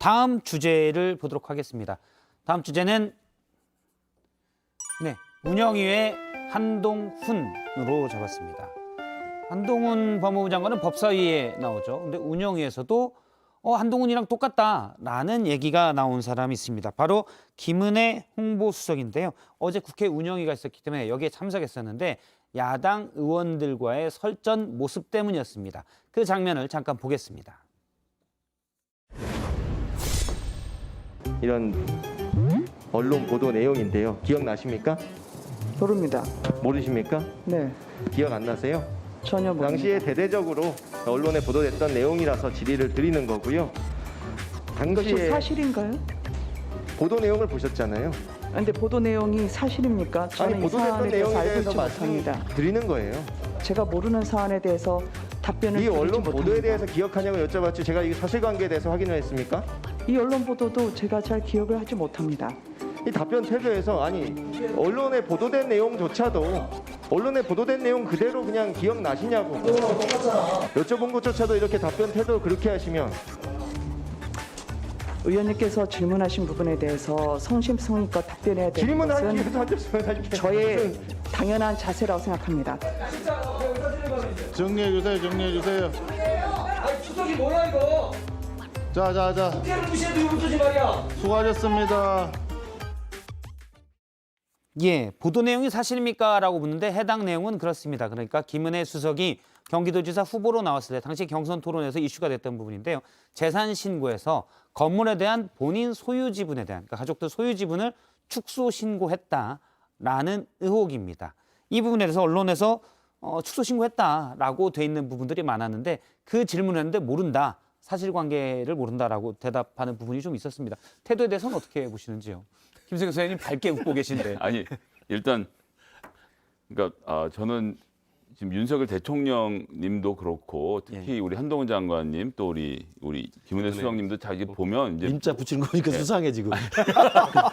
다음 주제를 보도록 하겠습니다. 다음 주제는 운영위의 한동훈으로 잡았습니다. 한동훈 법무부 장관은 법사위에 나오죠. 근데 운영위에서도 한동훈이랑 똑같다라는 얘기가 나온 사람이 있습니다. 바로 김은혜 홍보수석인데요. 어제 국회 운영위가 있었기 때문에 여기에 참석했었는데 야당 의원들과의 설전 모습 때문이었습니다. 그 장면을 잠깐 보겠습니다. 이런 언론 보도 내용인데요. 기억나십니까? 모릅니다. 모르십니까? 네, 기억 안 나세요? 전혀 모릅니다. 당시에 대대적으로 언론에 보도됐던 내용이라서 질의를 드리는 거고요. 이것이 당시에 사실인가요? 보도 내용을 보셨잖아요. 근데 보도 내용이 사실입니까? 저는 이 보도됐던 사안에 대해서 내용에 알고 대해서 있지 못합니다. 말씀드리는 거예요. 제가 모르는 사안에 대해서 답변을 이 드리지 언론 못합니다. 보도에 대해서 기억하냐고 여쭤봤지 제가 이 사실관계에 대해서 확인을 했습니까? 이 언론 보도도 제가 잘 기억을 하지 못합니다. 이 답변 태도에서 언론에 보도된 내용조차도 언론에 보도된 내용 그대로 그냥 기억나시냐고 여쭤본 것조차도 이렇게 답변 태도 그렇게 하시면 의원님께서 질문하신 부분에 대해서 성심성의껏 답변해야 되는 질문하기 것은 위해서 앉았으면 저의 당연한 자세라고 생각합니다. 정리해 주세요. 정리해 주세요. 아니 추석이 뭐야 이거? 자. 국회를 무시해도 이거 어쩌지 말이야? 수고하셨습니다. 보도 내용이 사실입니까? 라고 묻는데 해당 내용은 그렇습니다. 그러니까 김은혜 수석이 경기도지사 후보로 나왔을 때 당시 경선 토론에서 이슈가 됐던 부분인데요. 재산 신고에서 건물에 대한 본인 소유 지분에 대한 그러니까 가족들 소유 지분을 축소 신고했다라는 의혹입니다. 이 부분에 대해서 언론에서 축소 신고했다라고 돼 있는 부분들이 많았는데 그 질문을 했는데 모른다. 사실관계를 모른다라고 대답하는 부분이 좀 있었습니다. 태도에 대해서는 어떻게 보시는지요? 김세경 선생님 밝게 웃고 계신데. 아니 일단 그러니까 저는 지금 윤석열 대통령님도 그렇고 특히 우리 한동훈 장관님 또 우리 김은혜 수석님도 자기 보면 이제 임자 붙이는 거니까 수상해 지금.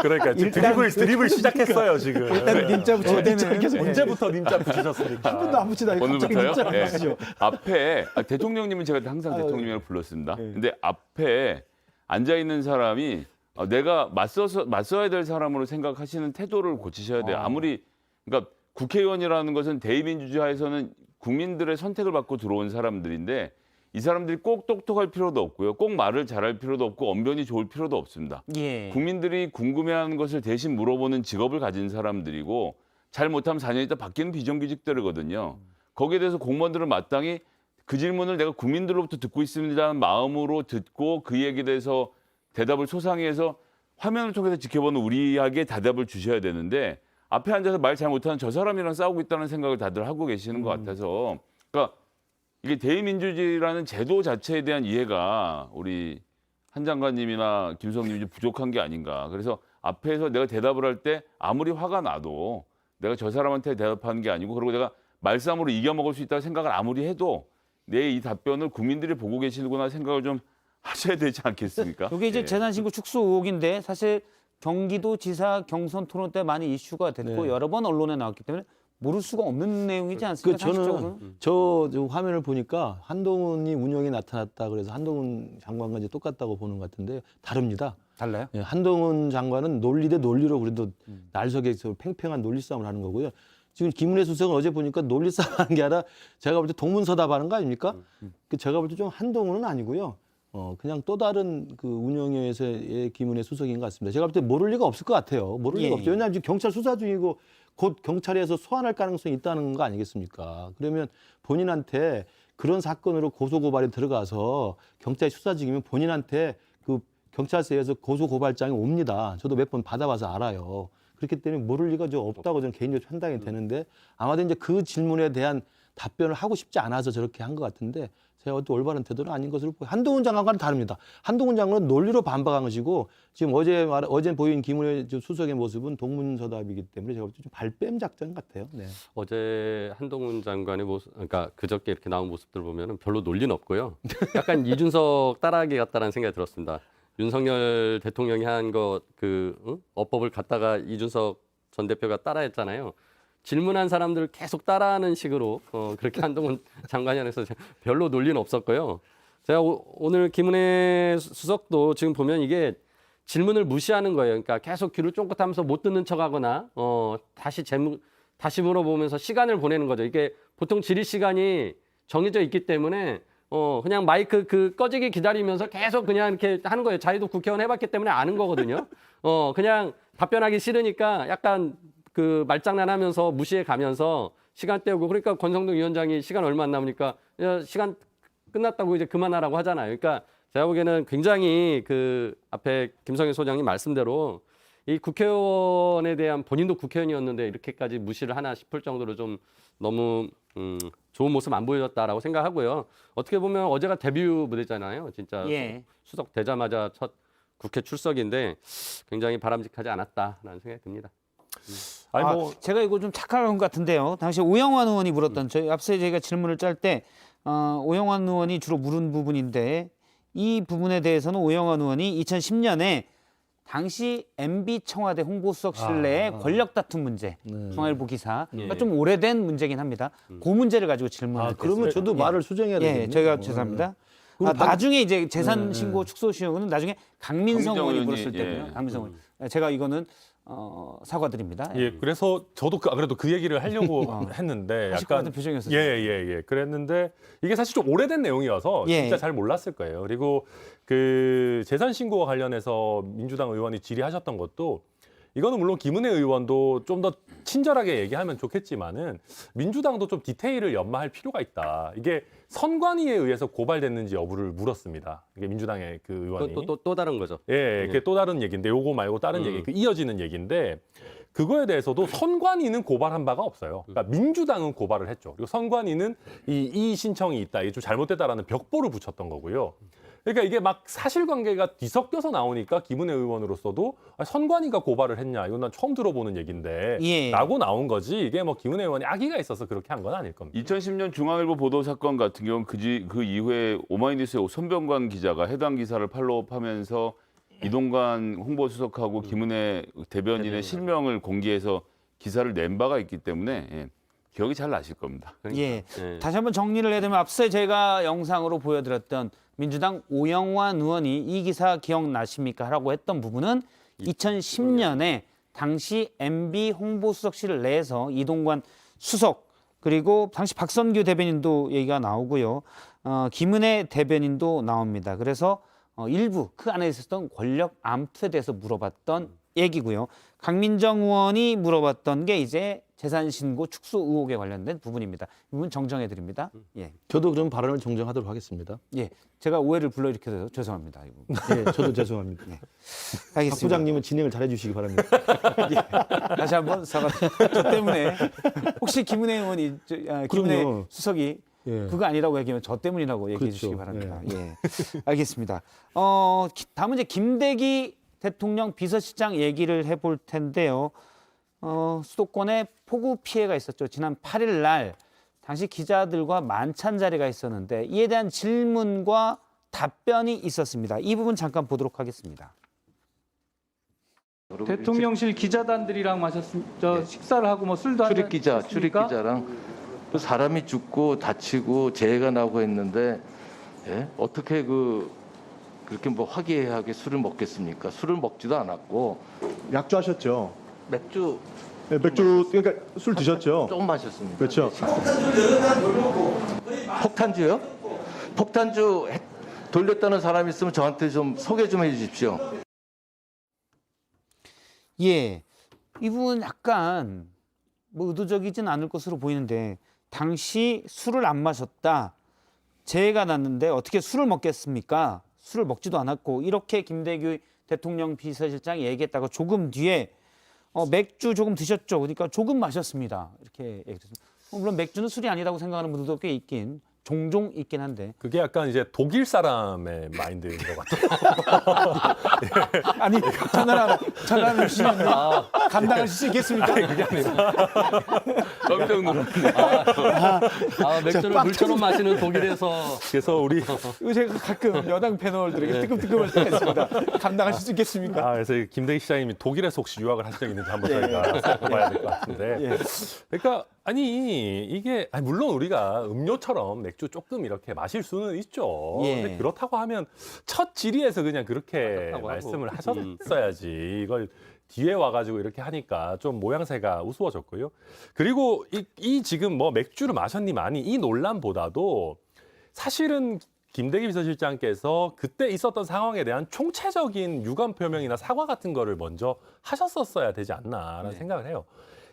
그러니까 드립을 시작했어요 지금. 임자 붙여야 되는 언제부터 님자 붙이셨습니까? 한 번도 안 붙이다 갑자기 오늘부터요? 임자를 예. 붙이죠. 앞에 대통령님은 제가 항상 대통령이라고 불렀습니다. 근데 앞에 앉아 있는 사람이 내가 맞서야 될 사람으로 생각하시는 태도를 고치셔야 돼요. 아무리 그러니까 국회의원이라는 것은 대의민주주의하에서는 국민들의 선택을 받고 들어온 사람들인데 이 사람들이 꼭 똑똑할 필요도 없고요. 꼭 말을 잘할 필요도 없고 언변이 좋을 필요도 없습니다. 국민들이 궁금해하는 것을 대신 물어보는 직업을 가진 사람들이고 잘 못하면 4년 있다 바뀌는 비정규직들이거든요. 거기에 대해서 공무원들은 마땅히 그 질문을 내가 국민들로부터 듣고 있습니다는 마음으로 듣고 그 얘기에 대해서 대답을 소상히해서 화면을 통해서 지켜보는 우리에게 대답을 주셔야 되는데 앞에 앉아서 말 잘 못하는 저 사람이랑 싸우고 있다는 생각을 다들 하고 계시는 것 같아서 그러니까 이게 대의민주주의라는 제도 자체에 대한 이해가 우리 한 장관님이나 김수석님이 좀 부족한 게 아닌가. 그래서 앞에서 내가 대답을 할 때 아무리 화가 나도 내가 저 사람한테 대답하는 게 아니고 그리고 내가 말싸움으로 이겨먹을 수 있다고 생각을 아무리 해도 내 이 답변을 국민들이 보고 계시구나 생각을 좀 하셔야 되지 않겠습니까? 이게 이제 재산신고 축소 의혹인데 사실 경기도지사 경선 토론 때 많이 이슈가 됐고 여러 번 언론에 나왔기 때문에 모를 수가 없는 내용이지 않습니까? 저는 저 화면을 보니까 한동훈이 운영이 나타났다 그래서 한동훈 장관과 이제 똑같다고 보는 것 같은데 다릅니다. 달라요? 한동훈 장관은 논리 대 논리로 그래도 날석에서 팽팽한 논리 싸움을 하는 거고요. 지금 김은혜 수석은 어제 보니까 논리 싸움 하는 게 아니라 제가 볼 때 동문서답하는 거 아닙니까? 제가 볼 때 좀 한동훈은 아니고요. 그냥 또 다른 그 운영위에서의 김은혜 수석인 것 같습니다. 제가 볼 때 모를 리가 없을 것 같아요. 모를 리가 없죠. 왜냐하면 지금 경찰 수사 중이고 곧 경찰에서 소환할 가능성이 있다는 거 아니겠습니까? 그러면 본인한테 그런 사건으로 고소고발이 들어가서 경찰이 수사 중이면 본인한테 그 경찰서에서 고소고발장이 옵니다. 저도 몇 번 받아봐서 알아요. 그렇기 때문에 모를 리가 좀 없다고 저는 개인적으로 판단이 되는데 아마도 이제 그 질문에 대한 답변을 하고 싶지 않아서 저렇게 한 것 같은데 제가 어떤 올바른 태도는 아닌 것으로 보여요. 한동훈 장관과는 다릅니다. 한동훈 장관은 논리로 반박한 것이고 지금 어제 보인 김은혜 수석의 모습은 동문서답이기 때문에 제가 볼 때 좀 발뺌 작전 같아요. 네. 어제 한동훈 장관의 모습, 그러니까 그저께 이렇게 나온 모습들 보면은 별로 논리는 없고요. 약간 이준석 따라하기 같다는 생각이 들었습니다. 윤석열 대통령이 한 어법을 갖다가 이준석 전 대표가 따라했잖아요. 질문한 사람들을 계속 따라하는 식으로 그렇게 한동훈 장관이 안에서 별로 논리는 없었고요. 제가 오늘 김은혜 수석도 지금 보면 이게 질문을 무시하는 거예요. 그러니까 계속 귀를 쫑긋하면서 못 듣는 척하거나 다시 물어보면서 시간을 보내는 거죠. 이게 보통 질의 시간이 정해져 있기 때문에 그냥 마이크 꺼지기 기다리면서 계속 그냥 이렇게 하는 거예요. 자기도 국회의원 해봤기 때문에 아는 거거든요. 그냥 답변하기 싫으니까 약간 그 말장난하면서 무시해 가면서 시간 때우고 그러니까 권성동 위원장이 시간 얼마 안 남으니까 야, 시간 끝났다고 이제 그만하라고 하잖아요. 그러니까 제가 보기에는 굉장히 그 앞에 김성현 소장님 말씀대로 이 국회의원에 대한 본인도 국회의원이었는데 이렇게까지 무시를 하나 싶을 정도로 좀 너무 좋은 모습 안 보여줬다라고 생각하고요. 어떻게 보면 어제가 데뷔 무대잖아요. 진짜 예. 수석 되자마자 첫 국회 출석인데 굉장히 바람직하지 않았다라는 생각이 듭니다. 아니 뭐 제가 이거 좀 착각한 것 같은데요. 당시 오영환 의원이 물었던 저희 앞서 저희가 질문을 짤 때 오영환 의원이 주로 물은 부분인데 이 부분에 대해서는 오영환 의원이 2010년에 당시 MB 청와대 홍보수석실 내의 권력 다툼 문제, 중앙일보 기사, 그러니까 좀 오래된 문제긴 합니다. 그 문제를 가지고 질문을 했어요. 그러면 저도 말을 수정해야 되겠네요. 예, 저희가 죄송합니다. 나중에 이제 재산 신고 축소 시효는 나중에 강민성 의원이 물었을 때고요. 강민성 의원. 제가 이거는 사과드립니다. 예, 그래서 저도 그래도 그 얘기를 하려고 했는데 하실 것 약간 같은 표정이었어요. 예. 그랬는데 이게 사실 좀 오래된 내용이어서 예. 진짜 잘 몰랐을 거예요. 그리고 그 재산 신고와 관련해서 민주당 의원이 질의하셨던 것도 이거는 물론 김은혜 의원도 좀 더 친절하게 얘기하면 좋겠지만은 민주당도 좀 디테일을 연마할 필요가 있다. 이게 선관위에 의해서 고발됐는지 여부를 물었습니다. 이게 민주당의 그 의원이. 또 다른 거죠. 예, 그게 또 다른 얘기인데 요거 말고 다른 얘기, 그 이어지는 얘기인데 그거에 대해서도 선관위는 고발한 바가 없어요. 그러니까 민주당은 고발을 했죠. 그리고 선관위는 이 신청이 있다, 이게 좀 잘못됐다라는 벽보를 붙였던 거고요. 그러니까 이게 막 사실관계가 뒤섞여서 나오니까 김은혜 의원으로서도 선관위가 고발을 했냐, 이건 난 처음 들어보는 얘기인데 예. 라고 나온 거지. 이게 뭐 김은혜 의원이 악의가 있어서 그렇게 한 건 아닐 겁니다. 2010년 중앙일보 보도 사건 같은 경우는 그 이후에 오마이뉴스의 손병관 기자가 해당 기사를 팔로우하면서 이동관 홍보수석하고 김은혜 대변인의 실명을 공개해서 기사를 낸 바가 있기 때문에 기억이 잘 나실 겁니다. 예. 다시 한번 정리를 해드리면 앞서 제가 영상으로 보여드렸던 민주당 오영환 의원이 이 기사 기억나십니까? 라고 했던 부분은 2010년에 당시 MB 홍보수석실 내에서 이동관 수석 그리고 당시 박선규 대변인도 얘기가 나오고요. 김은혜 대변인도 나옵니다. 그래서 일부 그 안에 있었던 권력 암투에 대해서 물어봤던 얘기고요. 강민정 의원이 물어봤던 게 이제 재산 신고 축소 의혹에 관련된 부분입니다. 이 부분 정정해 드립니다. 예. 저도 그럼 발언을 정정하도록 하겠습니다. 예. 제가 오해를 불러일으켜서 죄송합니다. 이 부분. 예, 저도 죄송합니다. 박 알겠습니다. 부장님은 진행을 잘해 주시기 바랍니다. 다시 한번 사과. 저 때문에 혹시 김은혜 의원이 김은혜 그럼요. 수석이 예. 그거 아니라고 얘기하면 저 때문이라고 얘기해 그렇죠. 주시기 바랍니다. 예. 알겠습니다. 다음은 이제 김대기 대통령 비서실장 얘기를 해볼 텐데요. 수도권에 폭우 피해가 있었죠. 지난 8일 날 당시 기자들과 만찬 자리가 있었는데 이에 대한 질문과 답변이 있었습니다. 이 부분 잠깐 보도록 하겠습니다. 대통령실 기자단들이랑 식사를 하고 뭐 술도 한잔 했습니까? 출입 기자랑 그 사람이 죽고 다치고 재해가 나고 했는데 예? 어떻게 그렇게 뭐 화기애애하게 술을 먹겠습니까? 술을 먹지도 않았고 약주하셨죠? 맥주 네, 맥주 그러니까 술 드셨죠? 조금 마셨습니다. 그렇죠. 폭탄주요? 폭탄주 돌렸다는 사람이 있으면 저한테 좀 소개 좀 해주십시오. 예, 이 부분 약간 뭐 의도적이진 않을 것으로 보이는데 당시 술을 안 마셨다. 재해가 났는데 어떻게 술을 먹겠습니까? 술을 먹지도 않았고 이렇게 김대규 대통령 비서실장이 얘기했다가 조금 뒤에 맥주 조금 드셨죠? 그러니까 조금 마셨습니다. 이렇게 얘기했습니다. 물론 맥주는 술이 아니라고 생각하는 분들도 꽤 종종 있긴 한데. 그게 약간 이제 독일 사람의 마인드인 것 같아요. 아니 전화를 주시면 감당하실 수 있겠습니까? 그게 아니라 깜짝 놀랐네. 맥주를 물처럼 마시는 독일에서 그래서 우리 제가 가끔 여당 패널들에게 뜨끔뜨끔할 때가 있습니다. 감당하실 수 있겠습니까? 그래서 김대기 시장님이 독일에서 혹시 유학을 하신 적 있는지 한번 저희가 살펴봐야 될 것 같은데. 그러니까 아니 이게 물론 우리가 음료처럼 맥주 조금 이렇게 마실 수는 있죠. 예. 근데 그렇다고 하면 첫 질의에서 그냥 그렇게 맞았다고 말씀을 하고. 하셨어야지. 이걸 뒤에 와가지고 이렇게 하니까 좀 모양새가 우스워졌고요. 그리고 이 지금 뭐 맥주를 마셨니 많이 이 논란보다도 사실은 김대기 비서실장께서 그때 있었던 상황에 대한 총체적인 유감 표명이나 사과 같은 거를 먼저 하셨었어야 되지 않나라는 생각을 해요.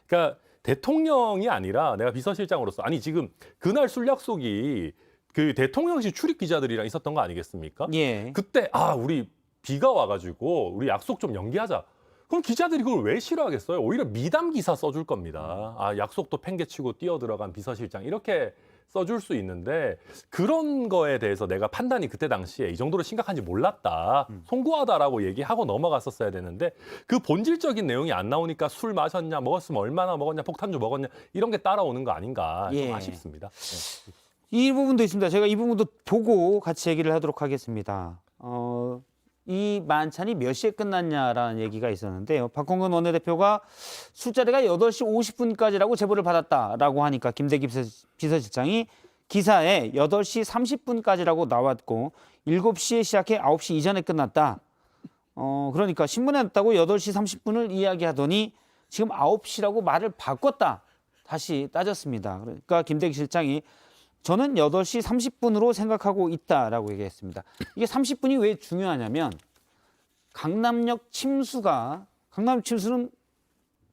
그러니까 대통령이 아니라 내가 비서실장으로서 아니 지금 그날 술 약속이 그 대통령실 출입 기자들이랑 있었던 거 아니겠습니까? 예. 그때 우리 비가 와가지고 우리 약속 좀 연기하자. 그럼 기자들이 그걸 왜 싫어하겠어요? 오히려 미담 기사 써줄 겁니다. 약속도 팽개치고 뛰어들어간 비서실장 이렇게 써줄 수 있는데 그런 거에 대해서 내가 판단이 그때 당시에 이 정도로 심각한지 몰랐다. 송구하다라고 얘기하고 넘어갔었어야 되는데 그 본질적인 내용이 안 나오니까 술 마셨냐, 먹었으면 얼마나 먹었냐, 폭탄주 먹었냐 이런 게 따라오는 거 아닌가 좀 예. 아쉽습니다. 네. 이 부분도 있습니다. 제가 이 부분도 보고 같이 얘기를 하도록 하겠습니다. 이 만찬이 몇 시에 끝났냐라는 얘기가 있었는데요. 박홍근 원내대표가 술자리가 8시 50분까지라고 제보를 받았다라고 하니까 김대기 비서실장이 기사에 8시 30분까지라고 나왔고 7시에 시작해 9시 이전에 끝났다. 그러니까 신문에 났다고 8시 30분을 이야기하더니 지금 9시라고 말을 바꿨다. 다시 따졌습니다. 그러니까 김대기 실장이 저는 8시 30분으로 생각하고 있다라고 얘기했습니다. 이게 30분이 왜 중요하냐면 강남역 침수는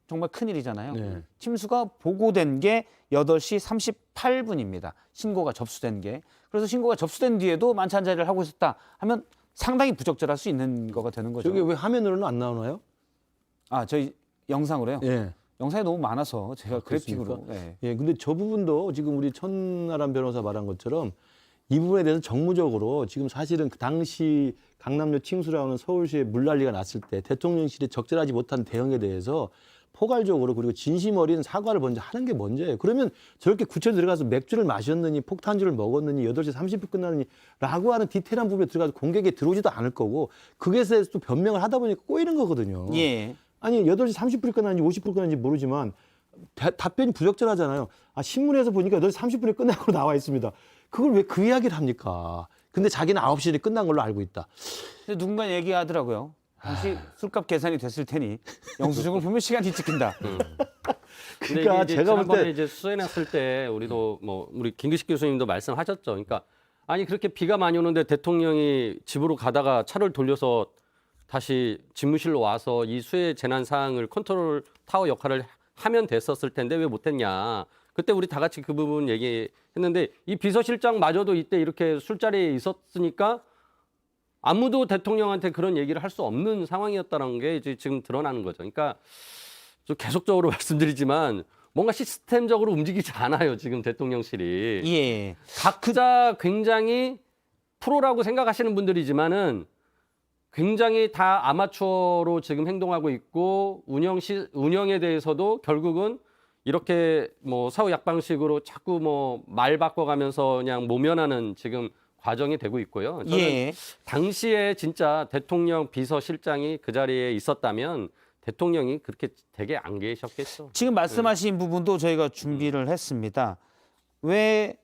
정말 큰일이잖아요. 네. 침수가 보고된 게 8시 38분입니다. 신고가 접수된 게. 그래서 신고가 접수된 뒤에도 만찬 자리를 하고 있었다 하면 상당히 부적절할 수 있는 거가 되는 거죠. 저게 왜 화면으로는 안 나오나요? 저희 영상으로요? 예. 영상이 너무 많아서 제가 그래픽으로. 그렇습니까? 예. 예, 근데 저 부분도 지금 우리 천나람 변호사 말한 것처럼 이 부분에 대해서 정무적으로 지금 사실은 그 당시 강남역 침수라는 서울시에 물난리가 났을 때 대통령실이 적절하지 못한 대응에 대해서 포괄적으로 그리고 진심 어린 사과를 먼저 하는 게 먼저예요. 그러면 저렇게 구체로 들어가서 맥주를 마셨느니 폭탄주를 먹었느니 8시 30분 끝났느니 라고 하는 디테일한 부분에 들어가서 공격에 들어오지도 않을 거고 그것에 대해서 또 변명을 하다 보니까 꼬이는 거거든요. 예. 아니 8시 30분이 끝났는지 50분 끝났는지 모르지만 답변이 부적절하잖아요. 신문에서 보니까 8시 30분에 끝나고 나와 있습니다. 그걸 왜 그 이야기를 합니까? 근데 자기는 9시에 끝난 걸로 알고 있다. 근데 누군가 얘기하더라고요. 당시 술값 계산이 됐을 테니 영수증을 보면 시간이 찍힌다. 그러니까 이게 제가 볼 지난번에 때 이제 수행했을 때 우리도 우리 김기식 교수님도 말씀하셨죠. 그러니까 아니 그렇게 비가 많이 오는데 대통령이 집으로 가다가 차를 돌려서 다시 집무실로 와서 이 수해 재난 사항을 컨트롤 타워 역할을 하면 됐었을 텐데 왜 못했냐. 그때 우리 다 같이 그 부분 얘기했는데 이 비서실장마저도 이때 이렇게 술자리에 있었으니까 아무도 대통령한테 그런 얘기를 할 수 없는 상황이었다는 게 이제 지금 드러나는 거죠. 그러니까 좀 계속적으로 말씀드리지만 뭔가 시스템적으로 움직이지 않아요. 지금 대통령실이. 예. 각자 굉장히 프로라고 생각하시는 분들이지만은 굉장히 다 아마추어로 지금 행동하고 있고 운영에 대해서도 결국은 이렇게 사후 약방식으로 자꾸 말 바꿔가면서 그냥 모면하는 지금 과정이 되고 있고요. 저는 예. 당시에 진짜 대통령 비서실장이 그 자리에 있었다면 대통령이 그렇게 되게 안 계셨겠죠. 지금 말씀하신 부분도 저희가 준비를 했습니다. 왜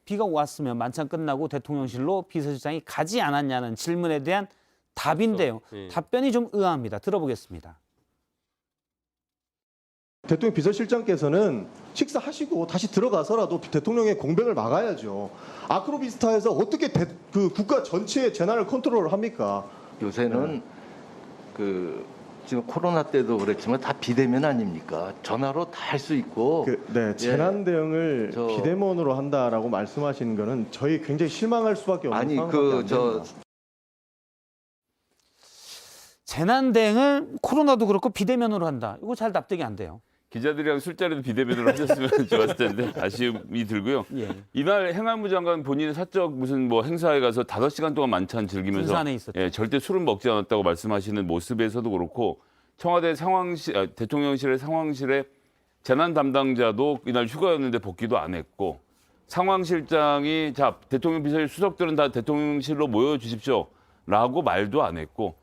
비가 왔으면 만찬 끝나고 대통령실로 비서실장이 가지 않았냐는 질문에 대한 답인데요. 예. 답변이 좀 의아합니다. 들어보겠습니다. 대통령 비서실장께서는 식사하시고 다시 들어가서라도 대통령의 공백을 막아야죠. 아크로비스타에서 어떻게 그 국가 전체의 재난을 컨트롤을 합니까? 요새는 지금 코로나 때도 그랬지만 다 비대면 아닙니까? 전화로 다 할 수 있고. 재난 대응을 비대면으로 한다라고 말씀하시는 거는 저희 굉장히 실망할 수밖에 없는 상황밖에 안 됩니다. 재난 대응을 코로나도 그렇고 비대면으로 한다. 이거 잘 납득이 안 돼요. 기자들이랑 술자리도 비대면으로 하셨으면 좋았을 텐데 아쉬움이 들고요. 예. 이날 행안부 장관 본인의 사적 무슨 행사에 가서 5시간 동안 만찬 즐기면서 군산에 있었죠. 절대 술은 먹지 않았다고 말씀하시는 모습에서도 그렇고 청와대 대통령실의 상황실에 재난 담당자도 이날 휴가였는데 복귀도 안 했고 상황실장이 자 대통령 비서실 수석들은 다 대통령실로 모여 주십시오라고 말도 안 했고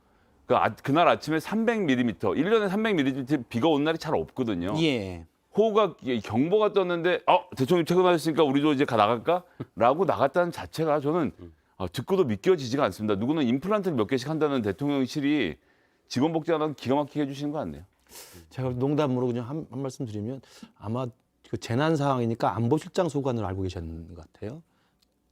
그날 아침에 300mm, 1년에 300mm 비가 온 날이 잘 없거든요. 예. 호가 경보가 떴는데 대통령 퇴근하셨으니까 우리도 이제 나갈까라고 나갔다는 자체가 저는 듣고도 믿겨지지가 않습니다. 누구는 임플란트를 몇 개씩 한다는 대통령실이 직원 복지 하나 기가 막히게 해주시는 거 같네요. 제가 농담으로 그냥 한 말씀 드리면 아마 그 재난 상황이니까 안보실장 소관을 알고 계셨는 것 같아요.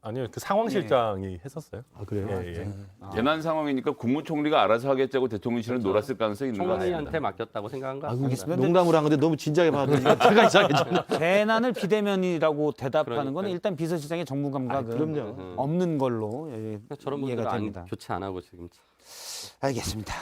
아니요, 그 상황실장이 했었어요. 아 그래요? 예. 재난 상황이니까 국무총리가 알아서 하겠다고 대통령실은 놀았을 가능성이 있는 거 같습니다. 총리한테 맡겼다고 생각한 거 아, 같습니다. 농담으로 한 건데 너무 진지하게 받으니까 제가 이상해졌네. 재난을 비대면이라고 대답하는 거는 그러니까요. 일단 비서실장의 전문 감각은 그럼요. 없는 걸로 저런 분들은 이해가 됩니다. 교체 안 하고 지금. 알겠습니다.